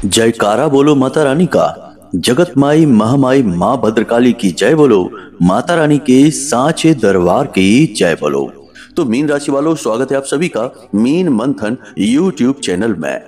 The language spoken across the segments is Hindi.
जयकारा बोलो माता रानी का। जगत माई महामाई माँ भद्रकाली की जय बोलो। माता रानी के सांचे दरबार की जय बोलो। तो मीन राशि वालों, स्वागत है आप सभी का मीन मंथन यूट्यूब चैनल में।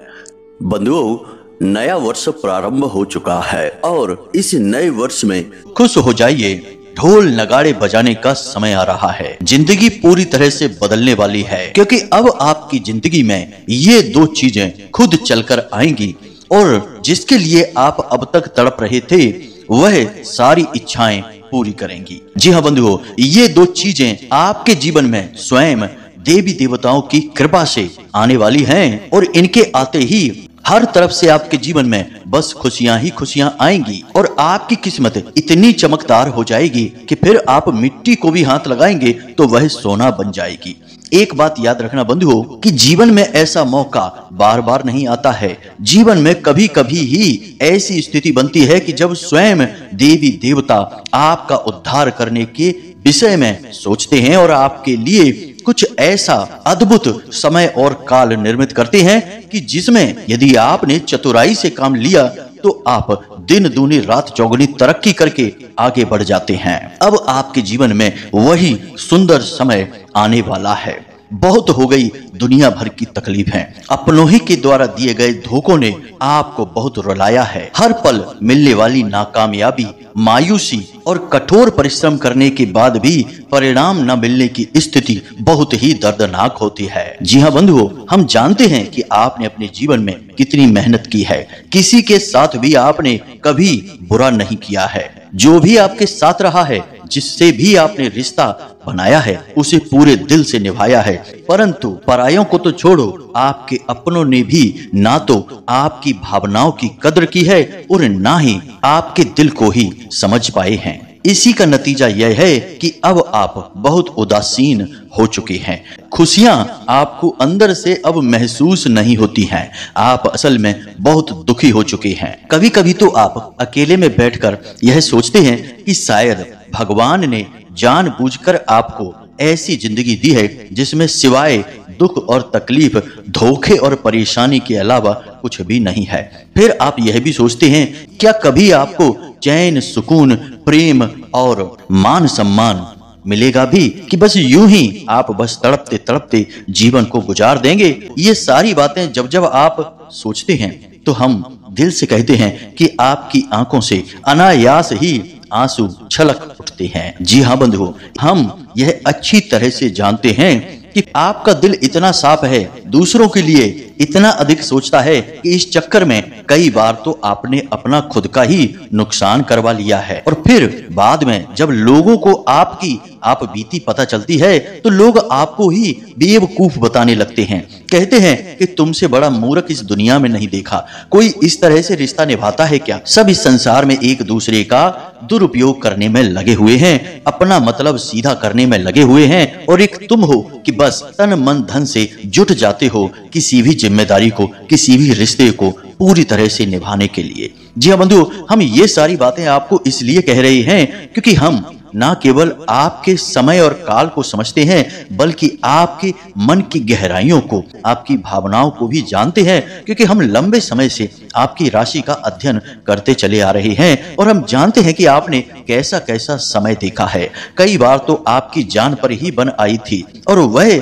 बंधुओं, नया वर्ष प्रारंभ हो चुका है और इस नए वर्ष में खुश हो जाइए। ढोल नगाड़े बजाने का समय आ रहा है। जिंदगी पूरी तरह से बदलने वाली है, क्योंकि अब आपकी जिंदगी में ये दो चीजें खुद चलकर आएंगी और जिसके लिए आप अब तक तड़प रहे थे वह सारी इच्छाएं पूरी करेंगी। जी हाँ बंधुओं, ये दो चीजें आपके जीवन में स्वयं देवी देवताओं की कृपा से आने वाली हैं और इनके आते ही हर तरफ से आपके जीवन में बस खुशियां ही खुशियां आएंगी और आपकी किस्मत इतनी चमकदार हो जाएगी कि फिर आप मिट्टी को भी हाथ लगाएंगे तो वह सोना बन जाएगी। एक बात याद रखना बंधुओं कि जीवन में ऐसा मौका बार बार नहीं आता है। जीवन में कभी कभी ही ऐसी स्थिति बनती है कि जब स्वयं देवी देवता आपका उद्धार करने के विषय में सोचते हैं और आपके लिए कुछ ऐसा अद्भुत समय और काल निर्मित करते हैं कि जिसमें यदि आपने चतुराई से काम लिया तो आप दिन दूनी रात चौगुनी तरक्की करके आगे बढ़ जाते हैं। अब आपके जीवन में वही सुंदर समय आने वाला है। बहुत हो गई दुनिया भर की तकलीफें, अपनों ही के द्वारा दिए गए धोखों ने आपको बहुत रुलाया है। हर पल मिलने वाली नाकामयाबी, मायूसी और कठोर परिश्रम करने के बाद भी परिणाम न मिलने की स्थिति बहुत ही दर्दनाक होती है। जी हाँ बंधुओं, हम जानते हैं कि आपने अपने जीवन में कितनी मेहनत की है। किसी के साथ भी आपने कभी बुरा नहीं किया है। जो भी आपके साथ रहा है, जिससे भी आपने रिश्ता बनाया है, उसे पूरे दिल से निभाया है। परंतु परायों को तो छोड़ो, आपके अपनों ने भी ना तो आपकी भावनाओं की कदर की है और ना ही आपके दिल को ही समझ पाए हैं। इसी का नतीजा यह है कि अब आप बहुत उदासीन हो चुके हैं। खुशियां आपको अंदर से अब महसूस नहीं होती हैं। आप असल में बहुत दुखी हो चुके हैं। कभी कभी तो आप अकेले में बैठकर यह सोचते हैं कि शायद भगवान ने जानबूझकर आपको ऐसी जिंदगी दी है जिसमें सिवाय दुख और तकलीफ, धोखे और परेशानी के अलावा कुछ भी नहीं है। फिर आप यह भी सोचते हैं, क्या कभी आपको चैन, सुकून, प्रेम और मान सम्मान मिलेगा भी, कि बस यूं ही आप बस तड़पते तड़पते जीवन को गुजार देंगे। ये सारी बातें जब जब आप सोचते हैं तो हम दिल से कहते हैं कि आपकी आंखों से अनायास ही आंसू छलक उठते हैं। जी हाँ बंधुओं, हम यह अच्छी तरह से जानते हैं कि आपका दिल इतना साफ है, दूसरों के लिए इतना अधिक सोचता है कि इस चक्कर में कई बार तो आपने अपना खुद का ही नुकसान करवा लिया है। और फिर बाद में जब लोगों को आपकी आप बीती पता चलती है तो लोग आपको ही बेवकूफ बताने लगते हैं। कहते हैं कि तुमसे बड़ा मूर्ख इस दुनिया में नहीं देखा। कोई इस तरह से रिश्ता निभाता है क्या? सब इस संसार में एक दूसरे का दुरुपयोग करने में लगे हुए हैं, अपना मतलब सीधा करने में लगे हुए हैं और एक तुम हो कि बस तन मन धन से जुट जाते हो किसी भी जिम्मेदारी को, किसी भी रिश्ते को पूरी तरह से निभाने के लिए। जी हाँ बंधु, हम ये सारी बातें आपको इसलिए कह रहे हैं क्योंकि हम ना केवल आपके समय और काल को समझते हैं, बल्कि आपके मन की गहराइयों को, आपकी भावनाओं को भी जानते हैं। क्योंकि हम लंबे समय से आपकी राशि का अध्ययन करते चले आ रहे हैं और हम जानते हैं कि आपने कैसा कैसा समय देखा है। कई बार तो आपकी जान पर ही बन आई थी और वह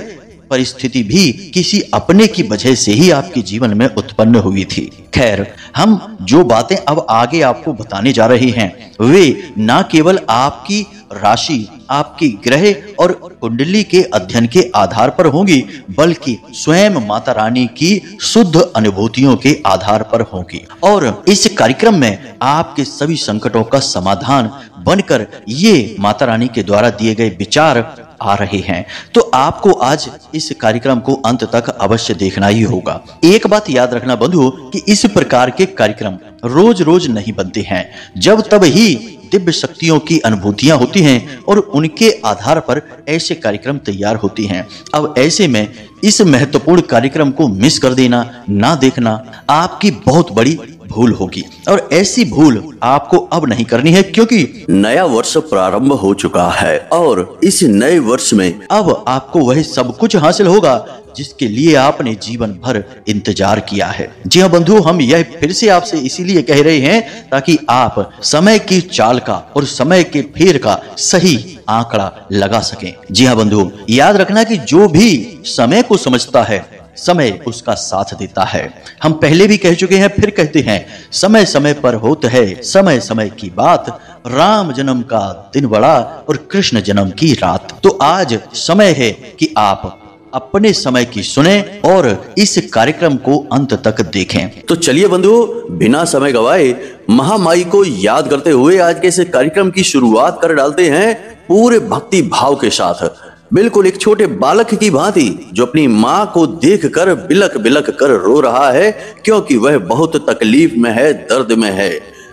परिस्थिति भी किसी अपने की वजह से ही आपके जीवन में उत्पन्न हुई थी। खैर, हम जो बातें अब आगे आपको बताने जा रहे हैं वे ना केवल आपकी राशि, आपकी ग्रह और कुंडली के अध्ययन के आधार पर होंगी, बल्कि स्वयं माता रानी की शुद्ध अनुभूतियों के आधार पर होंगी। और इस कार्यक्रम में आपके सभी संकटों का समाधान बनकर ये माता रानी के द्वारा दिए गए विचार आ रहे हैं। तो आपको आज इस कार्यक्रम को अंत तक अवश्य देखना ही होगा। एक बात याद रखना बंधुओं कि इस प्रकार के कार्यक्रम रोज रोज नहीं बनते हैं। जब तब ही दिव्य शक्तियों की अनुभूतियां होती हैं और उनके आधार पर ऐसे कार्यक्रम तैयार होती हैं। अब ऐसे में इस महत्वपूर्ण कार्यक्रम को मिस कर देना, ना देखना आपकी बहुत बड़ी भूल होगी और ऐसी भूल आपको अब नहीं करनी है, क्योंकि नया वर्ष प्रारंभ हो चुका है और इस नए वर्ष में अब आपको वह सब कुछ हासिल होगा जिसके लिए आपने जीवन भर इंतजार किया है। जी हाँ बंधु, हम यह फिर से आपसे इसीलिए कह रहे हैं ताकि आप समय की चाल का और समय के फेर का सही आंकड़ा लगा सकें। जी हाँ बंधु, याद रखना कि जो भी समय को समझता है समय उसका साथ देता है। हम पहले भी कह चुके हैं, फिर कहते हैं, समय समय पर होता है समय समय की बात, राम जन्म का दिन बड़ा और कृष्ण जन्म की रात। तो आज समय है कि आप अपने समय की सुने और इस कार्यक्रम को अंत तक देखें। तो चलिए बंधुओं, बिना समय गवाए महामाई को याद करते हुए आज के इस कार्यक्रम की शुरुआत कर डालते हैं पूरे भक्ति भाव के साथ, बिल्कुल एक छोटे बालक की भांति जो अपनी माँ को देखकर बिलक बिलक कर रो रहा है, क्योंकि वह बहुत तकलीफ में है, दर्द में है।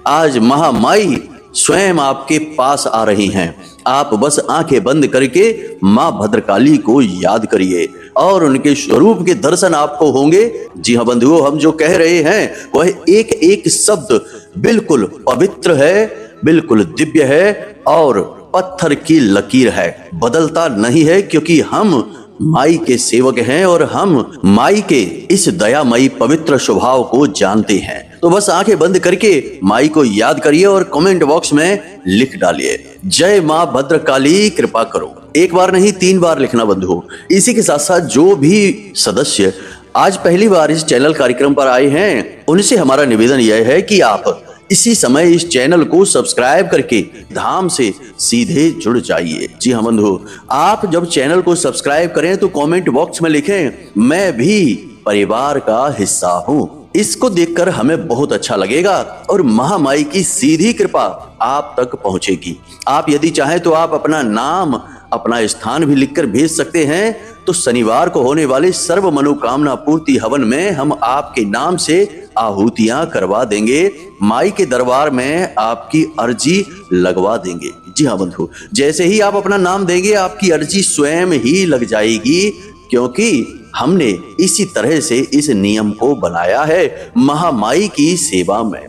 आज महामाई स्वयं आपके पास आ रही हैं। आप बस आंखें बंद करके माँ भद्रकाली को याद करिए और उनके स्वरूप के दर्शन आपको होंगे। जी हाँ बंधुओं, हम जो कह रहे हैं वह एक एक शब्द बिल्कुल पवित्र है, बिल्कुल दिव्य है और पत्थर की लकीर है, बदलता नहीं है, क्योंकि हम माई के सेवक हैं और हम माई के इस दयामयी पवित्र स्वभाव को जानते हैं। तो बस आंखें बंद करके माई को याद करिए और कमेंट बॉक्स में लिख डालिए, जय माँ भद्रकाली कृपा करो। एक बार नहीं 3 बार लिखना बंधुओं। इसी के साथ साथ जो भी सदस्य आज पहली बार इस चैनल कार्यक्रम पर आए हैं, उनसे हमारा निवेदन यह है कि आप इसी समय इस चैनल को सब्सक्राइब करके धाम से सीधे जुड़ जाइए। जी हाँ बंधु, आप जब चैनल को सब्सक्राइब करें तो कमेंट बॉक्स में लिखें, मैं भी परिवार का हिस्सा हूँ। इसको देखकर हमें बहुत अच्छा लगेगा और महामाई की सीधी कृपा आप तक पहुंचेगी। आप यदि चाहें तो आप अपना नाम, अपना स्थान भी लिखकर भेज सकते हैं। तो शनिवार को होने वाले सर्व मनोकामना पूर्ति हवन में हम आपके नाम से आहुतियां करवा देंगे, माई के दरबार में आपकी अर्जी लगवा देंगे। जी हाँ बंधु, जैसे ही आप अपना नाम देंगे आपकी अर्जी स्वयं ही लग जाएगी, क्योंकि हमने इसी तरह से इस नियम को बनाया है महामाई की सेवा में।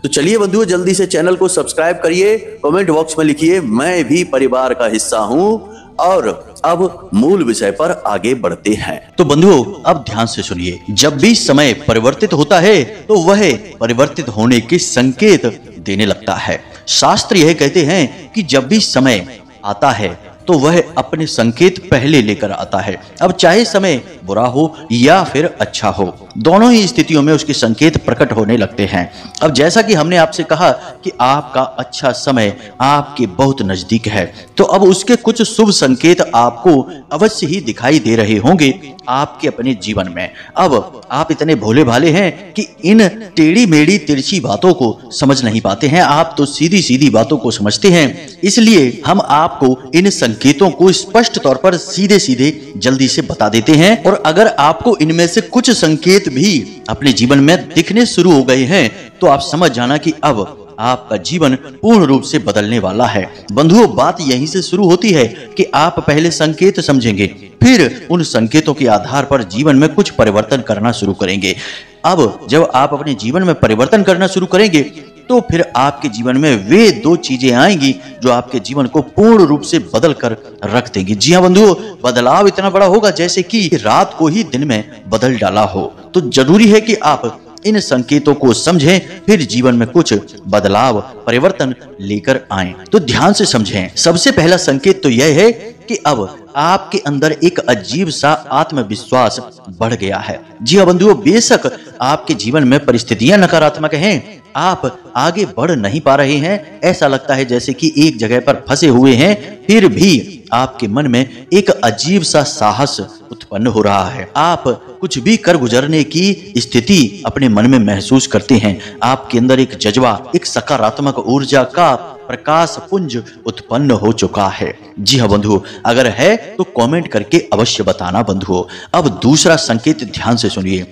तो चलिए बंधुओं, जल्दी से चैनल को सब्सक्राइब करिए, कमेंट बॉक्स में लिखिए, मैं भी परिवार का हिस्सा हूं। और अब मूल विषय पर आगे बढ़ते हैं। तो बंधुओं, अब ध्यान से सुनिए, जब भी समय परिवर्तित होता है तो वह परिवर्तित होने के संकेत देने लगता है। शास्त्र यह कहते हैं कि जब भी समय आता है तो वह अपने संकेत पहले लेकर आता है। अब चाहे समय बुरा हो या फिर अच्छा हो, दोनों ही स्थितियों में उसके संकेत प्रकट होने लगते हैं। अब जैसा कि हमने आपसे कहा कि आपका अच्छा समय आपके बहुत नजदीक है, तो अब उसके कुछ शुभ संकेत आपको अवश्य ही दिखाई दे रहे होंगे आपके अपने जीवन में। अब आप इतने भोले भाले हैं कि इन टेढ़ी मेढ़ी तिरछी बातों को समझ नहीं पाते हैं, आप तो सीधी सीधी बातों को समझते हैं। इसलिए हम आपको इन संकेतों को स्पष्ट तौर पर सीधे सीधे जल्दी से बता देते हैं। और अगर आपको इनमें से कुछ संकेत भी अपने जीवन में दिखने शुरू हो गए हैं तो आप समझ जाना कि अब आपका जीवन पूर्ण रूप से बदलने वाला है। बंधुओं, बात यहीं से शुरू होती है कि आप पहले संकेत समझेंगे, फिर उन संकेतों के आधार पर जीवन में कुछ परिवर्तन करना शुरू करेंगे। अब जब आप अपने जीवन में परिवर्तन करना शुरू करेंगे तो फिर आपके जीवन में वे 2 चीजें आएंगी जो आपके जीवन को पूर्ण रूप से बदल कर रख देंगी। जी हाँ बंधुओं, बदलाव इतना बड़ा होगा जैसे कि रात को ही दिन में बदल डाला हो। तो जरूरी है कि आप इन संकेतों को समझें, फिर जीवन में कुछ बदलाव, परिवर्तन लेकर आएं। तो ध्यान से समझें। सबसे पहला संकेत तो यह है कि अब आपके अंदर एक अजीब सा आत्मविश्वास बढ़ गया है। जी हाँ बंधुओं, बेशक आपके जीवन में परिस्थितियां नकारात्मक हैं, आप आगे बढ़ नहीं पा रहे हैं, ऐसा लगता है जैसे कि एक जगह पर फंसे हुए हैं, फिर भी आपके मन में एक अजीब सा साहस उत्पन्न हो रहा है। आप कुछ भी कर गुजरने की स्थिति अपने मन में महसूस करते हैं। आपके अंदर एक जज्बा, एक सकारात्मक ऊर्जा का प्रकाश पुंज उत्पन्न हो चुका है। जी हाँ बंधुओं, अगर है तो कमेंट करके अवश्य बताना बंधुओं। अब दूसरा संकेत ध्यान से सुनिए।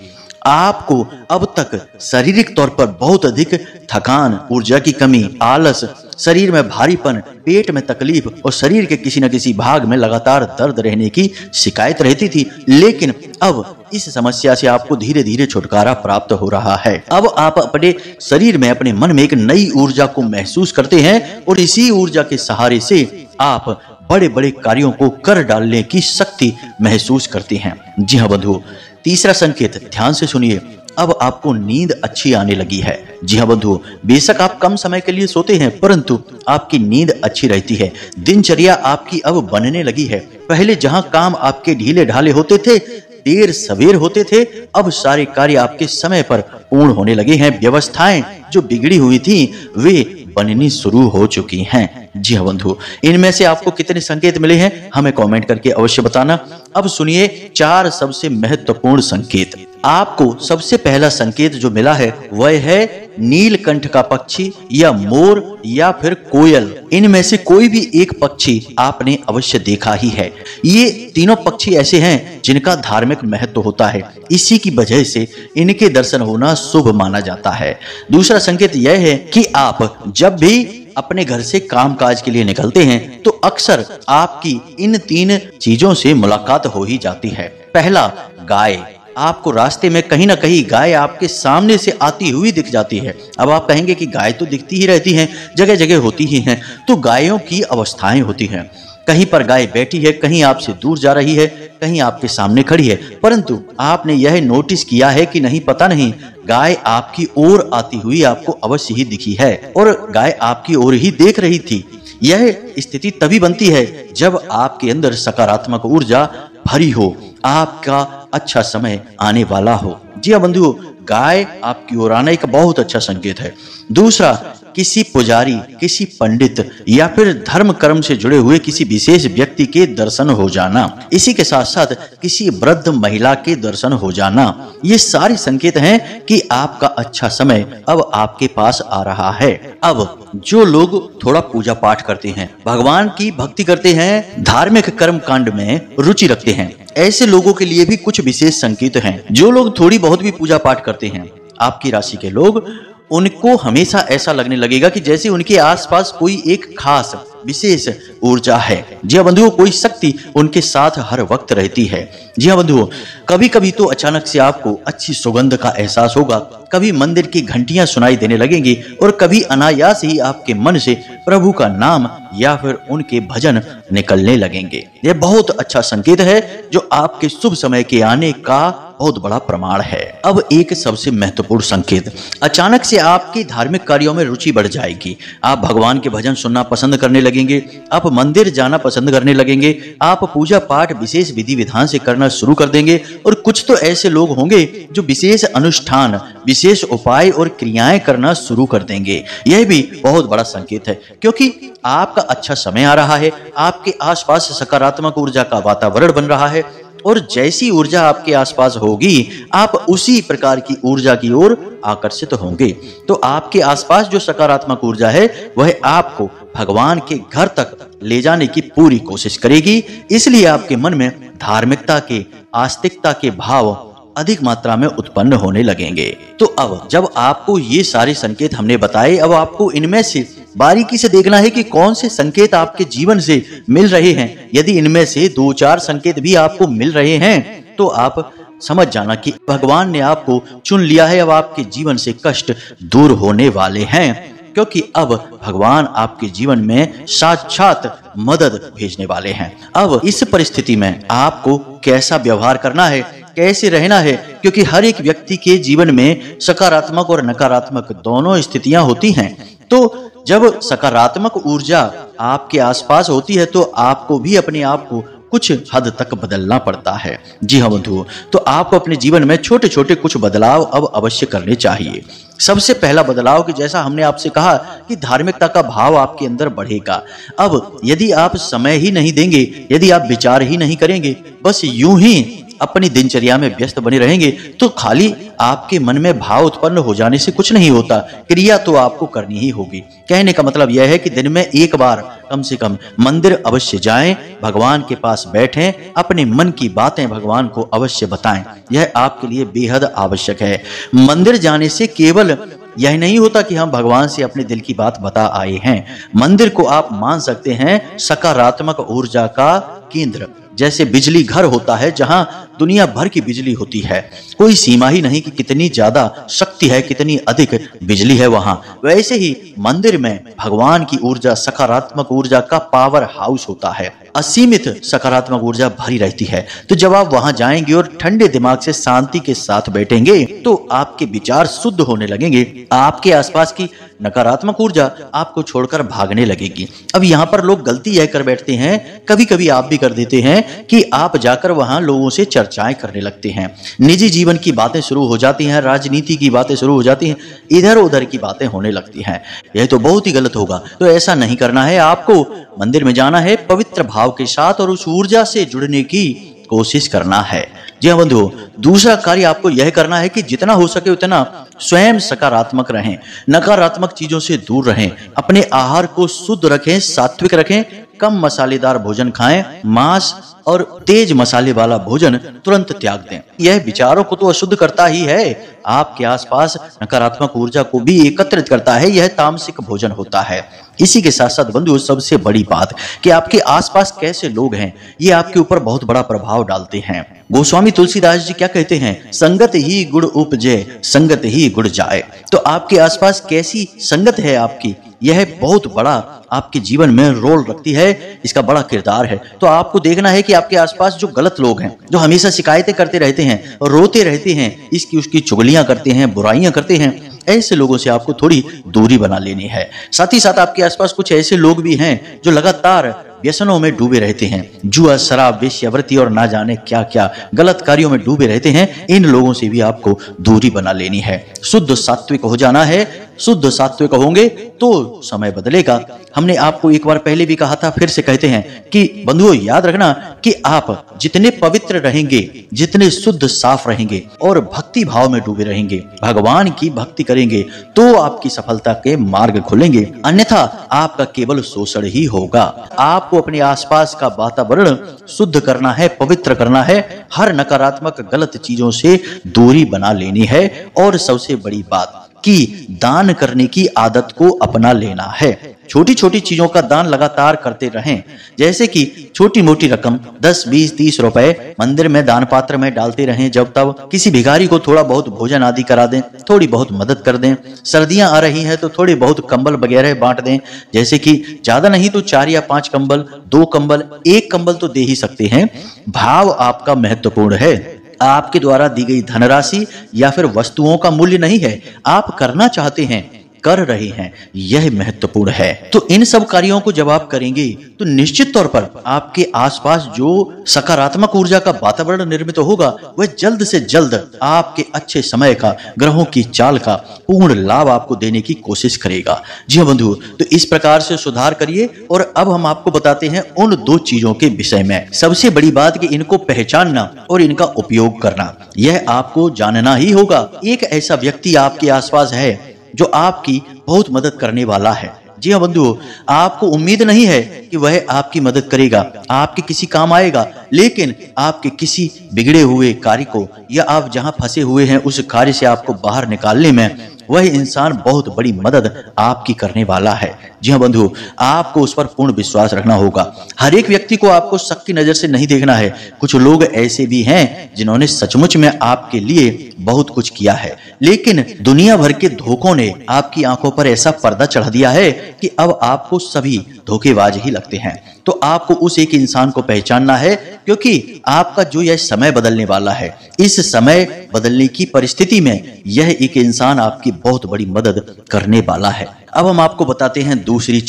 आपको अब तक शारीरिक तौर पर बहुत अधिक थकान, ऊर्जा की कमी, आलस, शरीर में भारीपन, पेट में तकलीफ और शरीर के किसी न किसी भाग में लगातार दर्द रहने की शिकायत रहती थी, लेकिन अब इस समस्या से आपको धीरे धीरे छुटकारा प्राप्त हो रहा है। अब आप अपने शरीर में, अपने मन में एक नई ऊर्जा को महसूस करते हैं और इसी ऊर्जा के सहारे से आप बड़े बड़े कार्यों को कर डालने की शक्ति महसूस करती हैं। जी हाँ बंधुओं, तीसरा संकेत ध्यान से सुनिए, अब आपको नींद अच्छी आने लगी है। जी हाँ बंधुओं, बेशक आप कम समय के लिए सोते हैं परंतु आपकी नींद अच्छी रहती है। दिनचर्या आपकी अब बनने लगी है। पहले जहां काम आपके ढीले ढाले होते थे, देर सवेर होते थे, अब सारे कार्य आपके समय पर पूर्ण होने लगे हैं। व्यवस्थाएं जो बिगड़ी हुई थी वे बननी शुरू हो चुकी हैं। जी हाँ बंधु, इनमें से आपको कितने संकेत मिले हैं हमें कमेंट करके अवश्य बताना। अब सुनिए 4 सबसे महत्वपूर्ण संकेत। आपको सबसे पहला संकेत जो मिला है वह है नीलकंठ का पक्षी या मोर या फिर कोयल। इनमें से कोई भी एक पक्षी आपने अवश्य देखा ही है। ये तीनों पक्षी ऐसे हैं जिनका धार्मिक महत्व होता है, इसी की वजह से इनके दर्शन होना शुभ माना जाता है। दूसरा संकेत यह है कि आप जब भी अपने घर से कामकाज के लिए निकलते हैं तो अक्सर आपकी इन 3 चीजों से मुलाकात हो ही जाती है। पहला, गाय। आपको रास्ते में कहीं ना कहीं गाय आपके सामने से आती हुई दिख जाती है। अब आप कहेंगे कि गाय तो दिखती ही रहती हैं, जगह जगह होती ही हैं। तो गायों की अवस्थाएं होती हैं, कहीं पर गाय बैठी है, कहीं आपसे दूर जा रही है, कहीं आपके सामने खड़ी है, परंतु आपने यह नोटिस किया है कि नहीं पता नहीं, गाय आपकी ओर आती हुई आपको अवश्य ही दिखी है और गाय आपकी ओर ही देख रही थी। यह स्थिति तभी बनती है जब आपके अंदर सकारात्मक ऊर्जा भरी हो, आपका अच्छा समय आने वाला हो। जी हाँ बंधुओं, गाय आपकी ओर आना एक बहुत अच्छा संकेत है। दूसरा, किसी पुजारी, किसी पंडित या फिर धर्म कर्म से जुड़े हुए किसी विशेष व्यक्ति के दर्शन हो जाना, इसी के साथ साथ किसी वृद्ध महिला के दर्शन हो जाना, ये सारे संकेत हैं कि आपका अच्छा समय अब आपके पास आ रहा है। अब जो लोग थोड़ा पूजा पाठ करते हैं, भगवान की भक्ति करते हैं, धार्मिक कर्म कांड में रुचि रखते हैं, ऐसे लोगों के लिए भी कुछ विशेष संकेत हैं। जो लोग थोड़ी बहुत भी पूजा पाठ करते हैं, आपकी राशि के लोग, उनको हमेशा ऐसा लगने लगेगा कि जैसे उनके आसपास कोई एक खास विशेष ऊर्जा है। जी हाँ बंधुओं, कोई शक्ति उनके साथ हर वक्त रहती है। जी हाँ बंधुओं, कभी कभी तो अचानक से आपको अच्छी सुगंध का एहसास होगा, कभी मंदिर की घंटियां सुनाई देने लगेंगी और कभी अनायास ही आपके मन से प्रभु का नाम या फिर उनके भजन निकलने लगेंगे। यह बहुत अच्छा संकेत है जो आपके शुभ समय के आने का बहुत बड़ा प्रमाण है। अब एक सबसे महत्वपूर्ण संकेत, अचानक से आपकी धार्मिक कार्यों में रुचि बढ़ जाएगी। आप भगवान के भजन सुनना पसंद करने लगेंगे, आप मंदिर जाना पसंद करने लगेंगे, आप पूजा पाठ विशेष विधि विधान से करना शुरू कर देंगे और कुछ तो ऐसे लोग होंगे जो विशेष अनुष्ठान, विशेष उपाय और क्रियाएं करना शुरू कर देंगे। यह भी बहुत बड़ा संकेत है क्योंकि आपका अच्छा समय आ रहा है, आपके आसपास सकारात्मक ऊर्जा का वातावरण बन रहा है और जैसी ऊर्जा आपके आसपास होगी आप उसी प्रकार की ऊर्जा की ओर आकर्षित होंगे। तो आपके आसपास जो सकारात्मक ऊर्जा है वह आपको भगवान के घर तक ले जाने की पूरी कोशिश करेगी, इसलिए आपके मन में धार्मिकता के, आस्तिकता के भाव अधिक मात्रा में उत्पन्न होने लगेंगे। तो अब जब आपको ये सारे संकेत हमने बताए, अब आपको इनमें से बारीकी से देखना है कि कौन से संकेत आपके जीवन से मिल रहे हैं। यदि इनमें से 2-4 संकेत भी आपको मिल रहे हैं तो आप समझ जाना कि भगवान ने आपको चुन लिया है। अब आपके जीवन से कष्ट दूर होने वाले हैं क्योंकि अब भगवान आपके जीवन में साक्षात मदद भेजने वाले हैं। अब इस परिस्थिति में आपको कैसा व्यवहार करना है, कैसे रहना है, क्योंकि हर एक व्यक्ति के जीवन में सकारात्मक और नकारात्मक दोनों स्थितियां होती हैं। तो जब सकारात्मक ऊर्जा आपके आसपास होती है तो आपको भी अपने आप को कुछ हद तक बदलना पड़ता है। जी हाँ बंधुओं, तो आपको अपने जीवन में छोटे छोटे कुछ बदलाव अब अवश्य करने चाहिए। सबसे पहला बदलाव कि जैसा हमने आपसे कहा कि धार्मिकता का भाव आपके अंदर बढ़ेगा। अब यदि आप समय ही नहीं देंगे, यदि आप विचार ही नहीं करेंगे, बस यूं ही अपनी दिनचर्या में व्यस्त बने रहेंगे तो खाली आपके मन में भाव उत्पन्न हो जाने से कुछ नहीं होता, क्रिया तो आपको करनी ही होगी। कहने का मतलब यह है कि दिन में एक बार कम से कम मंदिर अवश्य जाएं, भगवान के पास बैठें, अपने मन की बातें भगवान को अवश्य बताएं। यह आपके लिए बेहद आवश्यक है। मंदिर जाने से केवल यह नहीं होता कि हम भगवान से अपने दिल की बात बता आए हैं। मंदिर को आप मान सकते हैं सकारात्मक ऊर्जा का केंद्र। जैसे बिजली घर होता है जहां दुनिया भर की बिजली होती है, कोई सीमा ही नहीं कि कितनी ज्यादा शक्ति शक्ति है, कितनी अधिक बिजली है वहां। वैसे ही मंदिर में भगवान की ऊर्जा, सकारात्मक ऊर्जा का पावर हाउस होता है। असीमित सकारात्मक ऊर्जा भरी रहती है। तो जब आप वहां जाएंगे और ठंडे दिमाग से शांति के साथ बैठेंगे तो आपके विचार शुद्ध होने लगेंगे। आपके आसपास की नकारात्मक ऊर्जा आपको छोड़कर भागने लगेगी। अब यहाँ पर लोग गलती यह कर बैठते हैं, कभी कभी आप भी कर देते हैं, कि आप जाकर वहां लोगों से चर्चाएं करने लगते हैं। निजी जीवन की बातें शुरू हो जाती हैं, राजनीति की बातें शुरू हो जाती हैं, इधर उधर की बातें होने लगती हैं। यह तो बहुत ही गलत होगा। तो ऐसा नहीं करना है। आपको मंदिर में जाना है पवित्र भाव के साथ और उस ऊर्जा से जुड़ने की कोशिश करना है। जी हाँ बंधुओं, दूसरा कार्य आपको यह करना है कि जितना हो सके उतना स्वयं सकारात्मक रहें, नकारात्मक चीजों से दूर रहें, अपने आहार को शुद्ध रखें, सात्विक रखें, कम मसालेदार भोजन खाएं, मांस और तेज मसाले वाला भोजन तुरंत त्याग दें। यह विचारों को तो अशुद्ध करता ही है, आपके आसपास नकारात्मक ऊर्जा को भी एकत्रित करता है। यह तामसिक भोजन होता है। इसी के साथ साथ बंधुओं, सबसे बड़ी बात कि आपके आसपास कैसे लोग हैं, ये आपके ऊपर बहुत बड़ा प्रभाव डालते हैं। गोस्वामी तुलसीदास जी क्या कहते हैं? संगत ही गुण उपजे, संगत ही गुण जाए। तो आपके आसपास कैसी संगत है आपकी, यह बहुत बड़ा आपके जीवन में रोल रखती है, इसका बड़ा किरदार है। तो आपको देखना है कि आपके आसपास जो गलत लोग हैं, जो हमेशा शिकायतें करते रहते हैं, रोते रहते हैं, इसकी उसकी चुगलियां करते हैं, बुराइयां करते हैं, ऐसे लोगों से आपको थोड़ी दूरी बना लेनी है। साथ ही साथ आपके आसपास कुछ ऐसे लोग भी हैं जो लगातार व्यसनों में डूबे रहते हैं, जुआ, शराब, वेश्यावृत्ति और ना जाने क्या क्या गलत कार्यों में डूबे रहते हैं। इन लोगों से भी आपको दूरी बना लेनी है। शुद्ध सात्विक हो जाना है। शुद्ध सात्विक होंगे तो समय बदलेगा। हमने आपको एक बार पहले भी कहा था, फिर से कहते हैं कि बंधुओं याद रखना कि आप जितने पवित्र रहेंगे, जितने शुद्ध साफ रहेंगे और भक्ति भाव में डूबे रहेंगे, भगवान की भक्ति करेंगे, तो आपकी सफलता के मार्ग खुलेंगे। अन्यथा आपका केवल शोषण ही होगा। आपको अपने आसपास का वातावरण शुद्ध करना है, पवित्र करना है, हर नकारात्मक गलत चीजों से दूरी बना लेनी है। और सबसे बड़ी बात कि दान करने की आदत को अपना लेना है। छोटी छोटी चीजों का दान लगातार करते रहें, जैसे कि छोटी मोटी रकम 10, 20, 30 रुपए मंदिर में दान पात्र में डालते रहें। जब तब किसी भिखारी को थोड़ा बहुत भोजन आदि करा दें, थोड़ी बहुत मदद कर दें। सर्दियां आ रही हैं तो थोड़े बहुत कंबल वगैरह बांट दें, जैसे कि ज्यादा नहीं तो 4 या 5 कंबल, 2 कंबल, 1 कंबल तो दे ही सकते हैं। भाव आपका महत्वपूर्ण है। आपके द्वारा दी गई धनराशि या फिर वस्तुओं का मूल्य नहीं है, आप करना चाहते हैं, कर रहे हैं, यह महत्वपूर्ण है। तो इन सब कार्यों को जब आप करेंगे तो निश्चित तौर पर आपके आसपास जो सकारात्मक ऊर्जा का वातावरण निर्मित होगा, वह जल्द से जल्द आपके अच्छे समय का, ग्रहों की चाल का पूर्ण लाभ आपको देने की कोशिश करेगा। जी हाँ बंधु, तो इस प्रकार से सुधार करिए। और अब हम आपको बताते हैं उन 2 चीजों के विषय में। सबसे बड़ी बात कि इनको पहचानना और इनका उपयोग करना, यह आपको जानना ही होगा। एक ऐसा व्यक्ति आपके आसपास है जो आपकी बहुत मदद करने वाला है। जी हाँ बंधुओं, आपको उम्मीद नहीं है कि वह आपकी मदद करेगा, आपके किसी काम आएगा, लेकिन आपके किसी बिगड़े हुए कार्य को या आप जहां फंसे हुए हैं उस कार्य से आपको बाहर निकालने में वह इंसान बहुत बड़ी मदद आपकी करने वाला है। जी हाँ बंधु, आपको उस पर पूर्ण विश्वास रखना होगा। हर एक व्यक्ति को आपको शक की नजर से नहीं देखना है। कुछ लोग ऐसे भी हैं जिन्होंने सचमुच में आपके लिए बहुत कुछ किया है, लेकिन दुनिया भर के धोखों ने आपकी आंखों पर ऐसा पर्दा चढ़ा दिया है कि अब आपको सभी धोखेबाज ही लगते हैं। तो आपको उस एक इंसान को पहचानना है, क्योंकि आपका जो यह समय बदलने वाला है, इस समय बदलने की परिस्थिति में यह एक इंसान आपकी बहुत बड़ी मदद करने वाला है। अब हम आपको बताते हैं दूसरी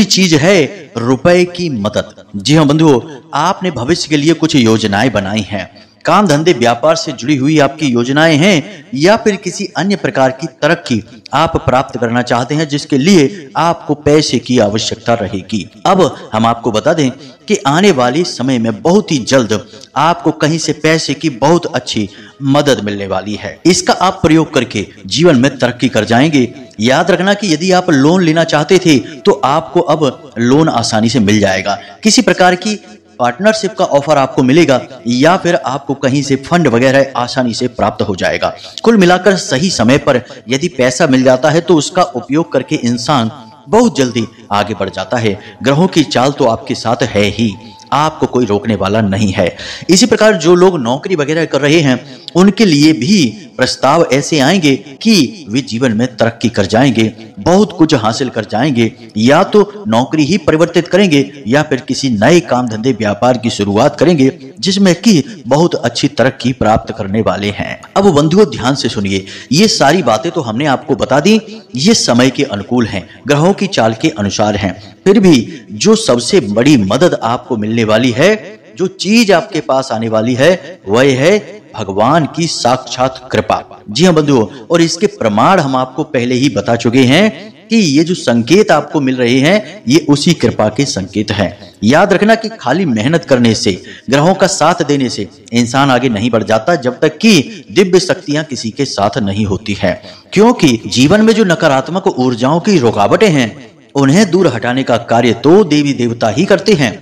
चीज है रुपए की मदद। जी हाँ बंधुओं, आपने भविष्य के लिए कुछ योजनाएं बनाई हैं। काम धंधे व्यापार से जुड़ी हुई आपकी योजनाएं हैं, या फिर किसी अन्य प्रकार की तरक्की आप प्राप्त करना चाहते हैं जिसके लिए आपको पैसे की आवश्यकता रहेगी। अब हम आपको बता दें कि आने वाले समय में बहुत ही जल्द आपको कहीं से पैसे की बहुत अच्छी मदद मिलने वाली है। इसका आप प्रयोग करके जीवन में तरक्की कर जाएंगे। याद रखना कि यदि आप लोन लेना चाहते थे तो आपको अब लोन आसानी से मिल जाएगा। किसी प्रकार की पार्टनरशिप का ऑफर आपको मिलेगा, या फिर आपको कहीं से फंड वगैरह आसानी से प्राप्त हो जाएगा। कुल मिलाकर सही समय पर यदि पैसा मिल जाता है तो उसका उपयोग करके इंसान बहुत जल्दी आगे बढ़ जाता है। ग्रहों की चाल तो आपके साथ है ही। आपको कोई रोकने वाला नहीं है। इसी प्रकार जो लोग नौकरी वगैरह कर रहे हैं उनके लिए भी प्रस्ताव ऐसे आएंगे कि वे जीवन में तरक्की कर जाएंगे, बहुत कुछ हासिल कर जाएंगे, या तो नौकरी ही परिवर्तित करेंगे या फिर किसी नए काम धंधे व्यापार की शुरुआत करेंगे जिसमें कि बहुत अच्छी तरक्की प्राप्त करने वाले हैं। अब बंधुओं ध्यान से सुनिए, ये सारी बातें तो हमने आपको बता दी, ये समय के अनुकूल हैं, ग्रहों की चाल के अनुसार हैं। फिर भी जो सबसे बड़ी मदद आपको मिलने वाली है, जो चीज आपके पास आने वाली है, वह है भगवान की साक्षात कृपा। जी हाँ बंधुओं, और इसके प्रमाण हम आपको पहले ही बता चुके हैं कि ये जो संकेत आपको मिल रहे हैं ये उसी कृपा के संकेत हैं। याद रखना कि खाली मेहनत करने से, ग्रहों का साथ देने से इंसान आगे नहीं बढ़ जाता जब तक कि दिव्य शक्तियां किसी के साथ नहीं होती है। क्योंकि जीवन में जो नकारात्मक ऊर्जाओं की रुकावटें हैं उन्हें दूर हटाने का कार्य तो देवी देवता ही करते हैं।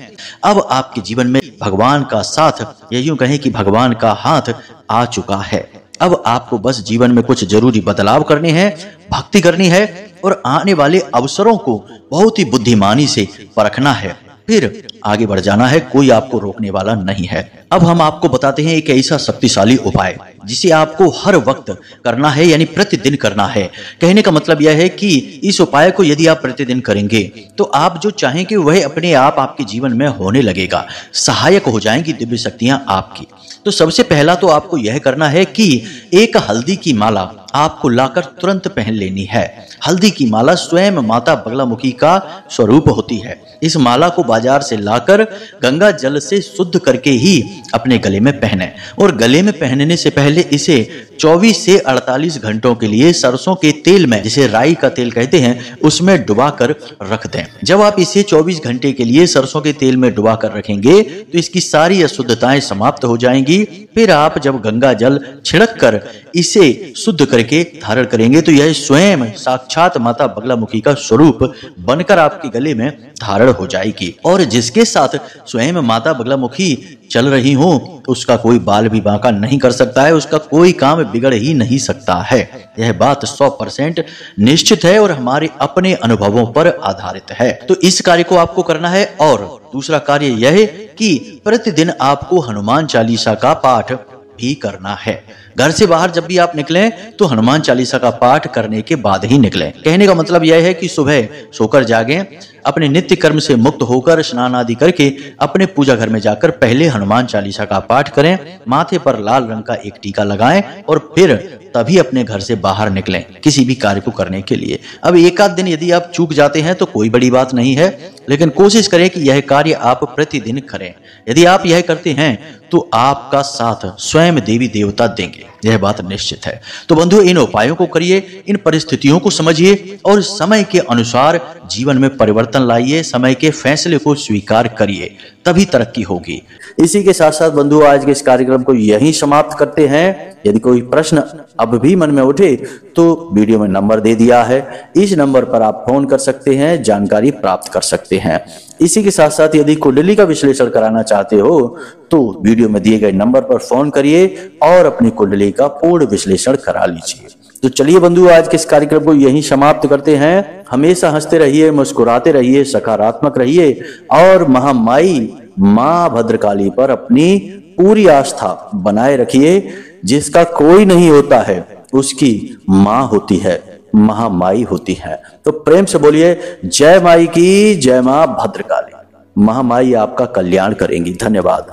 अब आपके जीवन में भगवान का साथ, या यूं कहें कि भगवान का हाथ आ चुका है। अब आपको बस जीवन में कुछ जरूरी बदलाव करने हैं, भक्ति करनी है और आने वाले अवसरों को बहुत ही बुद्धिमानी से परखना है, फिर आगे बढ़ जाना है, कोई आपको रोकने वाला नहीं है। अब हम आपको बताते हैं एक ऐसा शक्तिशाली उपाय जिसे आपको हर वक्त करना है, यानी प्रतिदिन करना है। कहने का मतलब यह है कि इस उपाय को यदि आप प्रतिदिन करेंगे तो आप जो चाहेंगे वह अपने आप आपके जीवन में होने लगेगा, सहायक हो जाएंगी दिव्य शक्तियां आपकी। तो सबसे पहला तो आपको यह करना है कि एक हल्दी की माला आपको लाकर तुरंत पहन लेनी है। हल्दी की माला स्वयं माता बगलामुखी का स्वरूप होती है। इस माला को बाजार से लाकर गंगा जल से शुद्ध करके ही अपने गले में पहने, और गले में पहनने से पहले इसे 24 से 48 घंटों के लिए सरसों के तेल में, जिसे राई का तेल कहते हैं, उसमें डुबा कर रख दें। जब आप इसे 24 घंटे के लिए सरसों के तेल में डुबा कर रखेंगे तो इसकी सारी अशुद्धताएं समाप्त हो जाएंगी। फिर आप जब गंगा जल छिड़क कर इसे शुद्ध करके धारण करेंगे तो यह स्वयं साक्षात माता बगलामुखी का स्वरूप बनकर आपके गले में धारण हो जाएगी। और जिसके साथ स्वयं माता बगलामुखी चल रही हो उसका कोई बाल भी बांका नहीं कर सकता है, उसका कोई काम बिगड़ ही नहीं सकता है। यह बात 100% निश्चित है और हमारे अपने अनुभवों पर आधारित है। तो इस कार्य को आपको करना है। और दूसरा कार्य यह है कि प्रतिदिन आपको हनुमान चालीसा का पाठ भी करना है। घर से बाहर जब भी आप निकलें तो हनुमान चालीसा का पाठ करने के बाद ही निकलें। कहने का मतलब यह है कि सुबह सोकर जागें, अपने नित्य कर्म से मुक्त होकर स्नान आदि करके अपने पूजा घर में जाकर पहले हनुमान चालीसा का पाठ करें, माथे पर लाल रंग का एक टीका लगाएं और फिर तभी अपने घर से बाहर निकलें किसी भी कार्य को करने के लिए। अब एक आध दिन यदि आप चूक जाते हैं तो कोई बड़ी बात नहीं है, लेकिन कोशिश करें कि यह कार्य आप प्रतिदिन करें। यदि आप यह करते हैं तो आपका साथ स्वयं देवी देवता देंगे, यह बात निश्चित है। तो बंधुओं, इन उपायों को करिए, इन परिस्थितियों को समझिए और समय के अनुसार जीवन में परिवर्तन लाइए, समय के फैसले को स्वीकार करिए, तभी तरक्की होगी। इसी के साथ साथ बंधुओं, आज के इस कार्यक्रम को यहीं समाप्त करते हैं। यदि कोई प्रश्न अब भी मन में उठे तो वीडियो में नंबर दे दिया है, इस नंबर पर आप फोन कर सकते हैं, जानकारी प्राप्त कर सकते हैं। इसी के साथ साथ यदि कुंडली का विश्लेषण कराना चाहते हो तो वीडियो में दिए गए नंबर पर फोन करिए और अपनी कुंडली का पूर्ण विश्लेषण करा लीजिए। तो चलिए बंधु, आज के इस कार्यक्रम को यहीं समाप्त करते हैं। हमेशा हंसते रहिए, मुस्कुराते रहिए, सकारात्मक रहिए और महामाई मां भद्रकाली पर अपनी पूरी आस्था बनाए रखिए। जिसका कोई नहीं होता है उसकी मां होती है, महामाई होती है। तो प्रेम से बोलिए जय माई की, जय मां भद्रकाली। महामाई आपका कल्याण करेंगी। धन्यवाद।